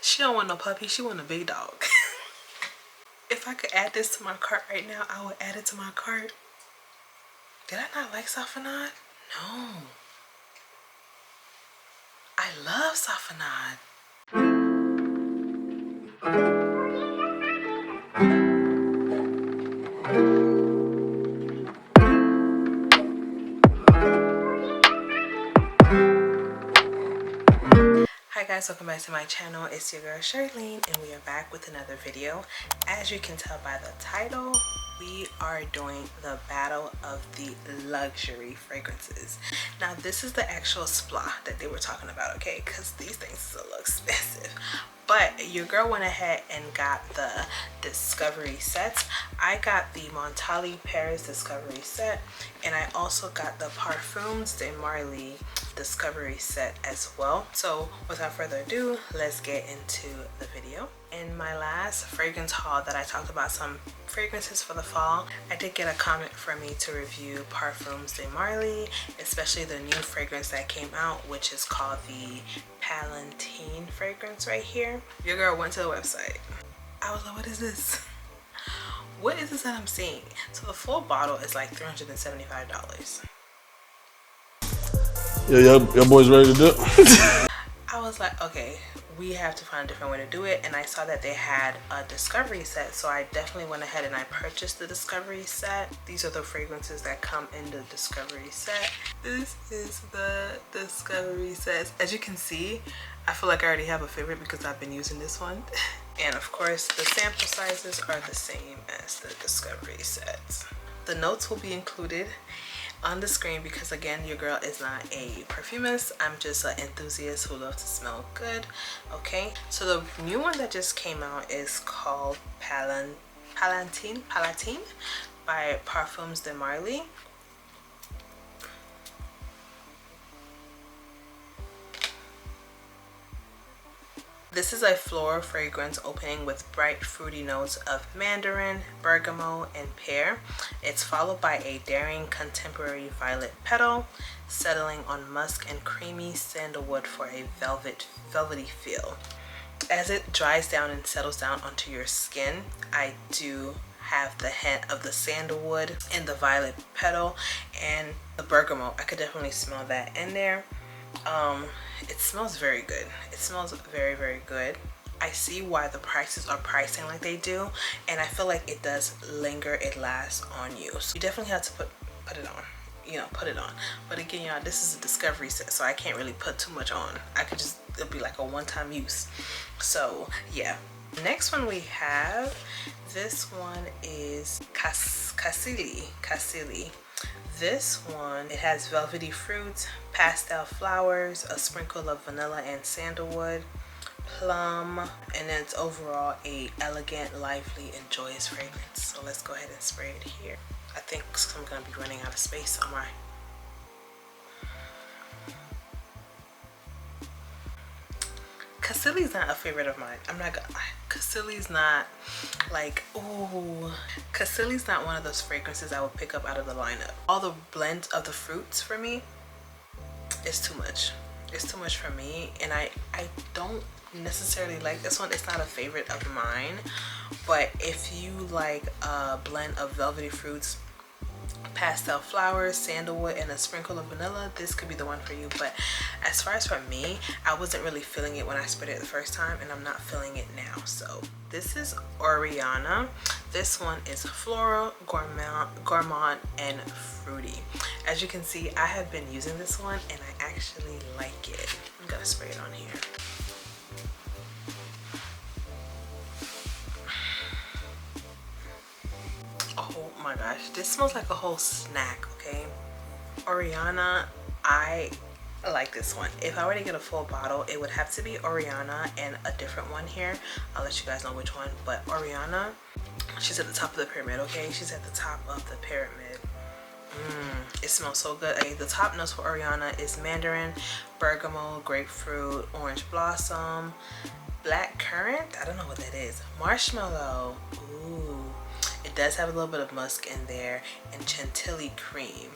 She don't want no puppy, she want a big dog. If I could add this to my cart right now, I would add it to my cart. Did I not like Safanad? No. I love Safanad. Hi guys, welcome back to my channel. It's your girl Choerline and we are back with another video. As you can tell by the title, we are doing the battle of the luxury fragrances. Now this is the actual splat that they were talking about, okay, because these things is a little expensive. But your girl went ahead and got the discovery sets. I got the Montale Paris discovery set, and I also got the Parfums de Marly discovery set as well. So without further ado, let's get into the video. In my last fragrance haul that I talked about some fragrances for the fall, I did get a comment for me to review Parfums de Marly, especially the new fragrance that came out, which is called the Palatine fragrance right here. Your girl went to the website. I was like, what is this? What is this that I'm seeing? So the full bottle is like $375. Yeah, y'all boys ready to dip? I was like, okay, we have to find a different way to do it, and I saw that they had a discovery set, so I definitely went ahead and I purchased the discovery set. These are the fragrances that come in the discovery set. This is the discovery set. As you can see, I feel like I already have a favorite because I've been using this one. And of course, the sample sizes are the same as the discovery sets. The notes will be included on the screen because again, your girl is not a perfumist. I'm just an enthusiast who loves to smell good. Okay, so the new one that just came out is called Palatine by Parfums de Marly. This is a floral fragrance opening with bright fruity notes of mandarin, bergamot, and pear. It's followed by a daring contemporary violet petal, settling on musk and creamy sandalwood for a velvety feel. As it dries down and settles down onto your skin, I do have the hint of the sandalwood and the violet petal and the bergamot. I could definitely smell that in there. It smells very good. It smells very, very good. I see why the prices are pricing like they do, and I feel like it does linger, it lasts on you. So you definitely have to put it on, you know, put it on. But again, y'all, this is a discovery set, so I can't really put too much on. I could just, it'll be like a one-time use. So yeah. Next one we have, this one is Choerline. This one, it has velvety fruits, pastel flowers, a sprinkle of vanilla and sandalwood, plum, and then it's overall a elegant, lively, and joyous fragrance. So let's go ahead and spray it here. I think I'm gonna be running out of space on my Choerline's not a favorite of mine. I'm not gonna lie. Choerline's not like, ooh. Choerline's not one of those fragrances I would pick up out of the lineup. All the blends of the fruits for me is too much. It's too much for me, and I don't necessarily like this one. It's not a favorite of mine, but if you like a blend of velvety fruits, pastel flowers, sandalwood, and a sprinkle of vanilla, this could be the one for you. But as far as for me, I wasn't really feeling it when I sprayed it the first time, and I'm not feeling it now. So this is Oriana. This one is floral, gourmand, and fruity. As you can see, I have been using this one and I actually like it. I'm gonna spray it on here. Oh my gosh, this smells like a whole snack, okay? Oriana, I like this one. If I were to get a full bottle, it would have to be Oriana and a different one here. I'll let you guys know which one, but Oriana, she's at the top of the pyramid, okay? She's at the top of the pyramid. It smells so good. Okay, the top notes for Oriana is mandarin, bergamot, grapefruit, orange blossom, black currant, I don't know what that is, marshmallow, ooh. It does have a little bit of musk in there, and chantilly cream.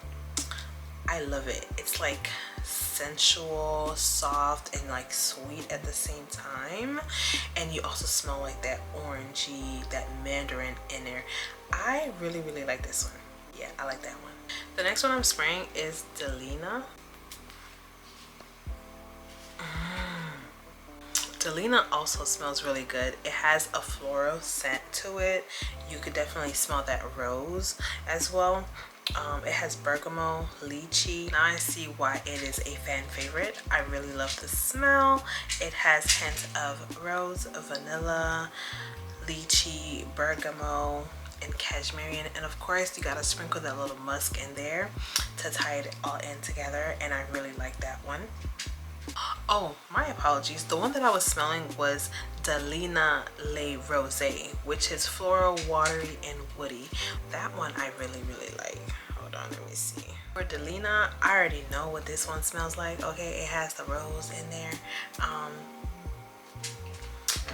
I love it. It's like sensual, soft, and like sweet at the same time. And you also smell like that orangey, that mandarin in there. I really, really like this one. Yeah, I like that one. The next one I'm spraying is Delina. Delina also smells really good. It has a floral scent to it. You could definitely smell that rose as well. It has bergamot, lychee. Now I see why it is a fan favorite. I really love the smell. It has hints of rose, vanilla, lychee, bergamot, and cashmere. And of course you gotta sprinkle that little musk in there to tie it all in together, and I really like that one. Oh, my apologies. The one that I was smelling was Delina Le Rosé, which is floral, watery, and woody. That one I really, really like. Hold on, let me see. For Delina, I already know what this one smells like. Okay, it has the rose in there.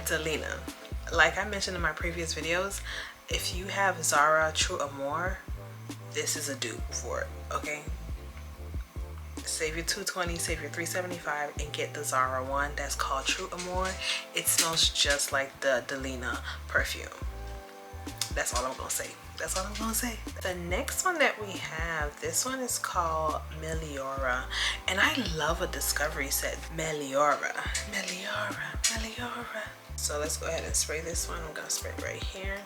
Delina, like I mentioned in my previous videos, if you have Zara True Amour, this is a dupe for it, okay? Save your $220, save your $375, and get the Zara one that's called True Amour. It smells just like the Delina perfume. That's all I'm gonna say. That's all I'm gonna say. The next one that we have, this one is called Meliora, and I love a discovery set. Meliora. So let's go ahead and spray this one. I'm gonna spray it right here.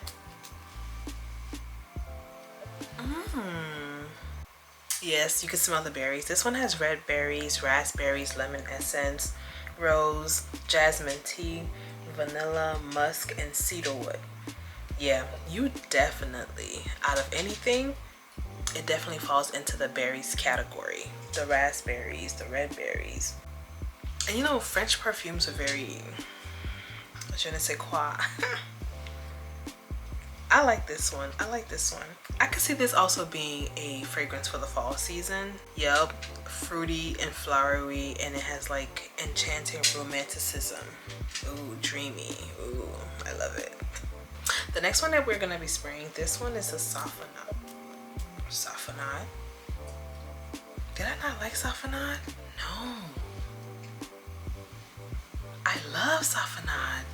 Yes, you can smell the berries. This one has red berries, raspberries, lemon essence, rose, jasmine tea, vanilla, musk, and cedarwood. Yeah, you definitely, out of anything, it definitely falls into the berries category. The raspberries, the red berries. And you know, French perfumes are very, je ne sais quoi. I like this one. I like this one. I could see this also being a fragrance for the fall season. Yup, fruity and flowery, and it has like enchanting romanticism. Ooh, dreamy. Ooh, I love it. The next one that we're gonna be spraying, this one is a Safonade. Safonade? Did I not like Safonade? No. I love Safonade.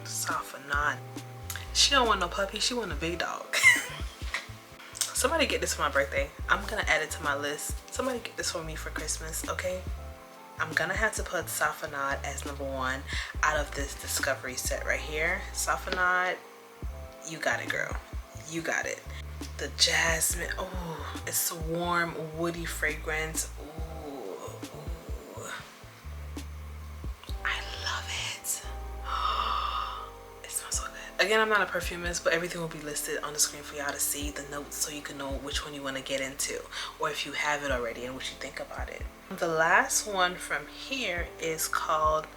Safonade. She don't want no puppy, she want a big dog. Somebody get this for my birthday. I'm gonna add it to my list. Somebody get this for me for Christmas, okay? I'm gonna have to put Safonade as #1 out of this discovery set right here. Safonade, you got it, girl. You got it. The jasmine, oh, it's a warm, woody fragrance. Again, I'm not a perfumist, but everything will be listed on the screen for y'all to see the notes so you can know which one you want to get into, or if you have it already and what you think about it. The last one from here is called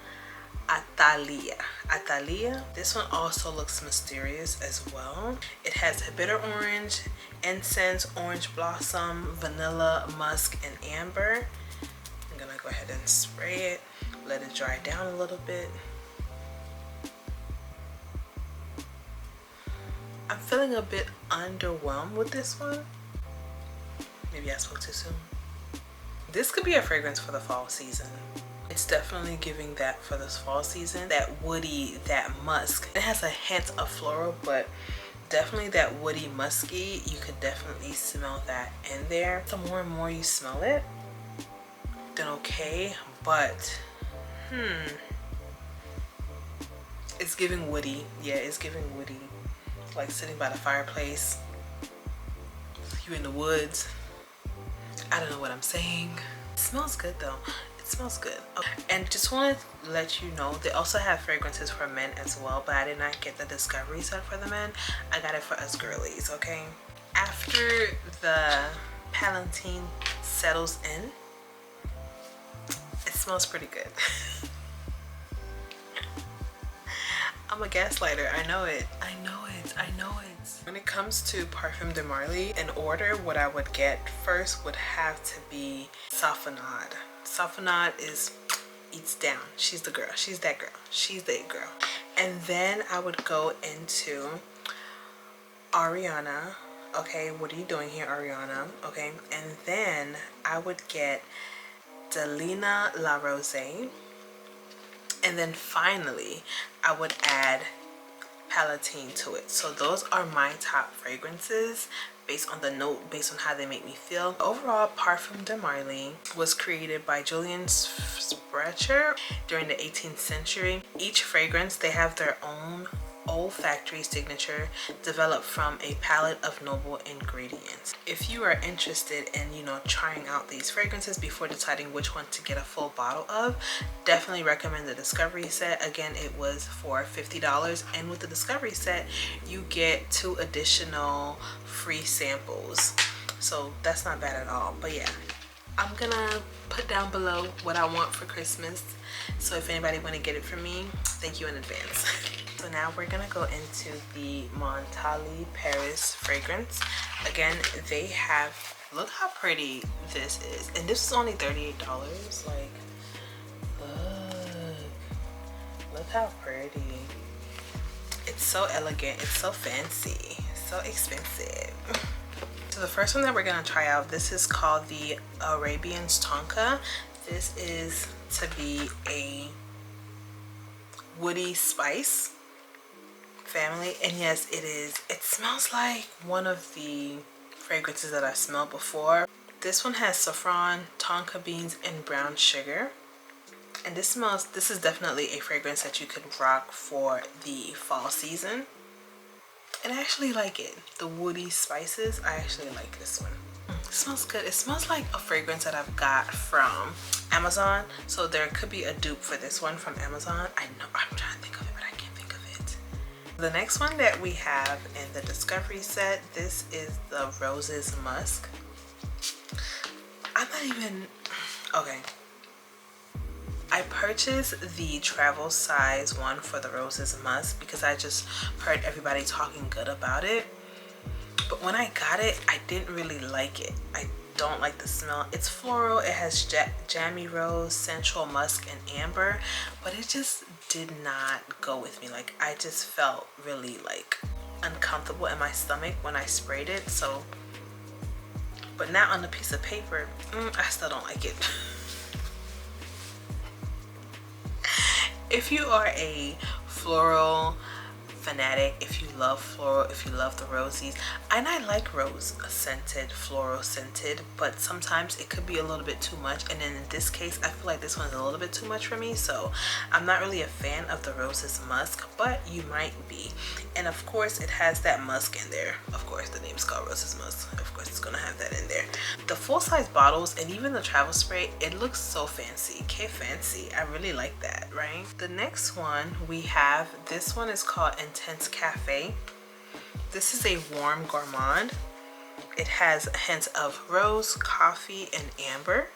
Atalia. Atalia. This one also looks mysterious as well. It has a bitter orange, incense, orange blossom, vanilla, musk, and amber. I'm gonna go ahead and spray it, let it dry down a little bit. I'm feeling a bit underwhelmed with this one. Maybe I spoke too soon. This could be a fragrance for the fall season. It's definitely giving that for this fall season. That woody, that musk. It has a hint of floral, but definitely that woody musky. You could definitely smell that in there. The more and more you smell it, then okay, but it's giving woody. Yeah, it's giving woody. Like sitting by the fireplace, you in the woods. I don't know what I'm saying. It smells good though. It smells good. Okay. And just want to let you know, they also have fragrances for men as well, but I did not get the discovery set for the men. I got it for us girlies, okay? After the Palatine settles in, it smells pretty good. I'm a gaslighter. I know it. I know it. I know it. When it comes to Parfum de Marly, in order, what I would get first would have to be Safonade. Safonade eats down. She's the girl. She's that girl. She's the it girl. And then I would go into Ariana, Okay, what are you doing here, Ariana? Okay, and then I would get Delina La Rose. And then finally, I would add Palatine to it. So those are my top fragrances based on the note, based on how they make me feel. Overall, Parfum de Marly was created by Julian Sprecher during the 18th century. Each fragrance, they have their own olfactory signature developed from a palette of noble ingredients. If you are interested in, you know, trying out these fragrances before deciding which one to get a full bottle of, definitely recommend the Discovery set. Again, it was for $50, and with the Discovery set you get 2 additional free samples, so that's not bad at all. But yeah, I'm gonna put down below what I want for Christmas, so if anybody want to get it for me, thank you in advance. So now we're gonna go into the Montale Paris fragrance. Again, they have, look how pretty this is, and this is only $38. Like, look how pretty. It's so elegant, it's so fancy, so expensive. So the first one that we're gonna try out, this is called the Arabian's Tonka. This is to be a woody spice family, and yes, it is. It smells like one of the fragrances that I've smelled before. This one has saffron, tonka beans, and brown sugar. And this is definitely a fragrance that you could rock for the fall season. And I actually like it. The woody spices, I actually like this one. It smells good. It smells like a fragrance that I've got from Amazon. So there could be a dupe for this one from Amazon. I know, I'm trying to think of it, but I can't think of it. The next one that we have in the Discovery set, this is the Roses Musk. I'm not even, okay. I purchased the travel size one for the Roses Musk because I just heard everybody talking good about it. But when I got it, I didn't really like it. I don't like the smell. It's floral. It has jammy rose, central musk, and amber, but it just did not go with me. Like, I just felt really like uncomfortable in my stomach when I sprayed it. So, but now on a piece of paper, I still don't like it. If you are a floral fanatic, if you love floral, if you love the rosies, and I like rose scented, floral scented, but sometimes it could be a little bit too much, and in this case I feel like this one's a little bit too much for me, so I'm not really a fan of the Roses Musk, but you might be. And of course it has that musk in there. Of course, the name's called Roses Musk, of course it's gonna have that in there. The full-size bottles and even the travel spray, it looks so fancy. Fancy. I really like that, right? The next one we have, this one is called Intense Cafe. This is a warm gourmand. It has hints of rose, coffee, and amber.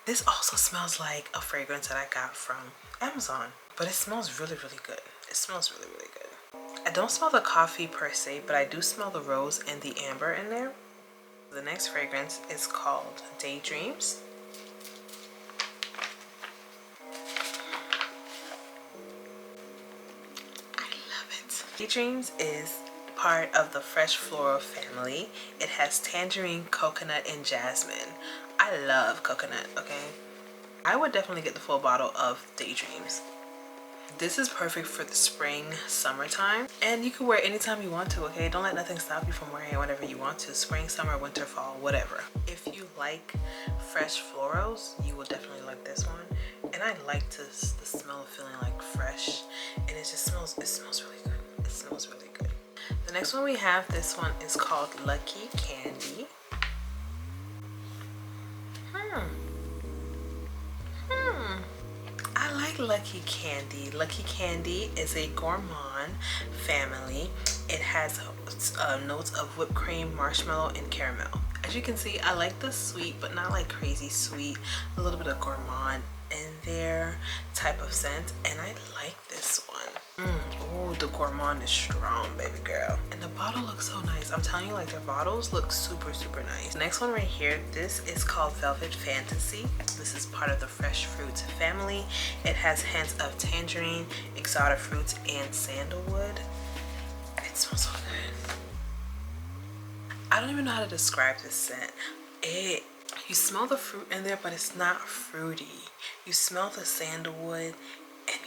This also smells like a fragrance that I got from Amazon, but it smells really, really good. It smells really, really good. I don't smell the coffee per se, but I do smell the rose and the amber in there. The next fragrance is called Daydreams. Daydreams is part of the fresh floral family. It has tangerine, coconut, and jasmine. I love coconut, okay? I would definitely get the full bottle of Daydreams. This is perfect for the spring, summertime, and you can wear it anytime you want to, okay? Don't let nothing stop you from wearing it whenever you want to. Spring, summer, winter, fall, whatever. If you like fresh florals, you will definitely like this one. And I like the smell of feeling like fresh, and it smells really good. It smells really good. The next one we have, this one is called Lucky Candy. I like Lucky Candy. Lucky Candy is a gourmand family. It has notes of whipped cream, marshmallow, and caramel. As you can see, I like the sweet, but not like crazy sweet. A little bit of gourmand in there type of scent, and I like this one. Oh, the gourmand is strong, baby girl. And the bottle looks so nice. I'm telling you, like, their bottles look super, super nice. Next one right here, this is called Velvet Fantasy. This is part of the fresh fruits family. It has hints of tangerine, exotic fruits, and sandalwood. It smells so good. I don't even know how to describe this scent. You smell the fruit in there, but it's not fruity. You smell the sandalwood, and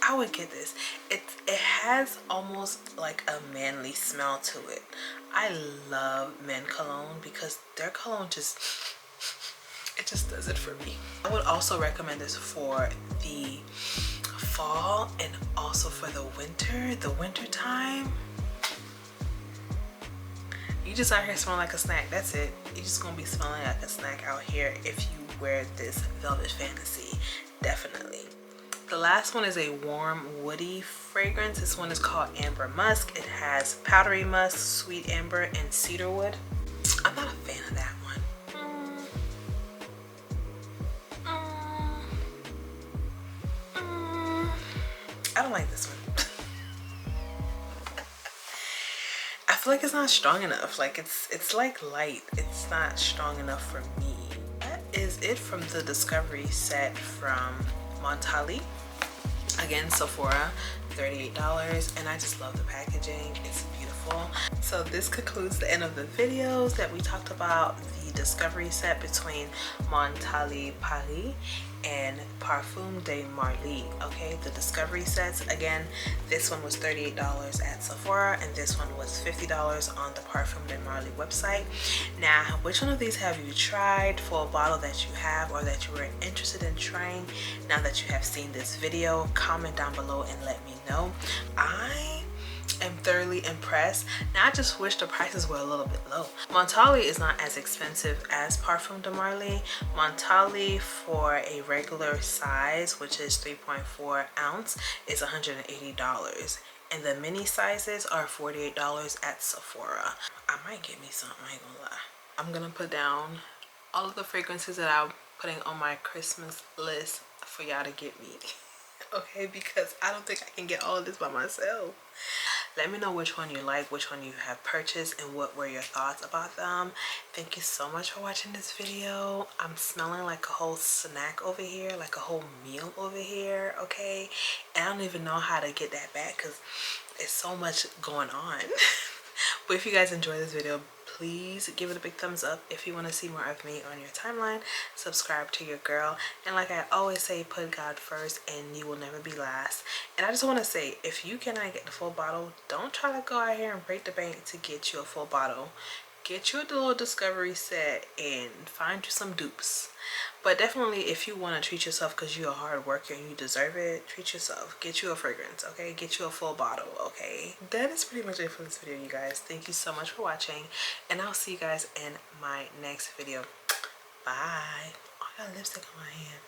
I would get this. It has almost like a manly smell to it. I love men cologne because their cologne just it just does it for me. I would also recommend this for the fall and also for the winter time. You just out here smelling like a snack. That's it. You're just gonna be smelling like a snack out here if you wear this Velvet Fantasy. Definitely. The last one is a warm woody fragrance. This one is called Amber Musk. It has powdery musk, sweet amber, and cedarwood. I'm not a fan of that one. I don't like this one. I feel like it's not strong enough. Like it's like light. It's not strong enough for me. That is it from the Discovery set from Montale. Again, Sephora, $38, and I just love the packaging. It's beautiful. So this concludes the end of the videos that we talked about the Discovery set between Montale Paris and Parfum de Marly. Okay, the Discovery sets. Again, this one was $38 at Sephora, and this one was $50 on the Parfum de Marly website. Now, which one of these have you tried for a bottle that you have or that you were interested in trying now that you have seen this video? Comment down below and let me know. I am thoroughly impressed. Now I just wish the prices were a little bit low. Montale is not as expensive as Parfum de Marly. Montale for a regular size, which is 3.4 ounce, is $180. And the mini sizes are $48 at Sephora. I might get me something, I ain't gonna lie. I'm gonna put down all of the fragrances that I'm putting on my Christmas list for y'all to get me. Okay, because I don't think I can get all of this by myself. Let me know which one you like, which one you have purchased, and what were your thoughts about them. Thank you so much for watching this video. I'm smelling like a whole snack over here, like a whole meal over here, okay? And I don't even know how to get that back because it's so much going on. But if you guys enjoy this video, please give it a big thumbs up. If you want to see more of me on your timeline, subscribe to your girl. And like I always say, put God first and you will never be last. And I just want to say, if you cannot get the full bottle, don't try to go out here and break the bank to get you a full bottle. Get you a little Discovery set and find you some dupes. But definitely, if you want to treat yourself because you're a hard worker and you deserve it, treat yourself. Get you a fragrance, okay? Get you a full bottle, okay? That is pretty much it for this video, you guys. Thank you so much for watching, and I'll see you guys in my next video. Bye. Oh, I got lipstick on my hand.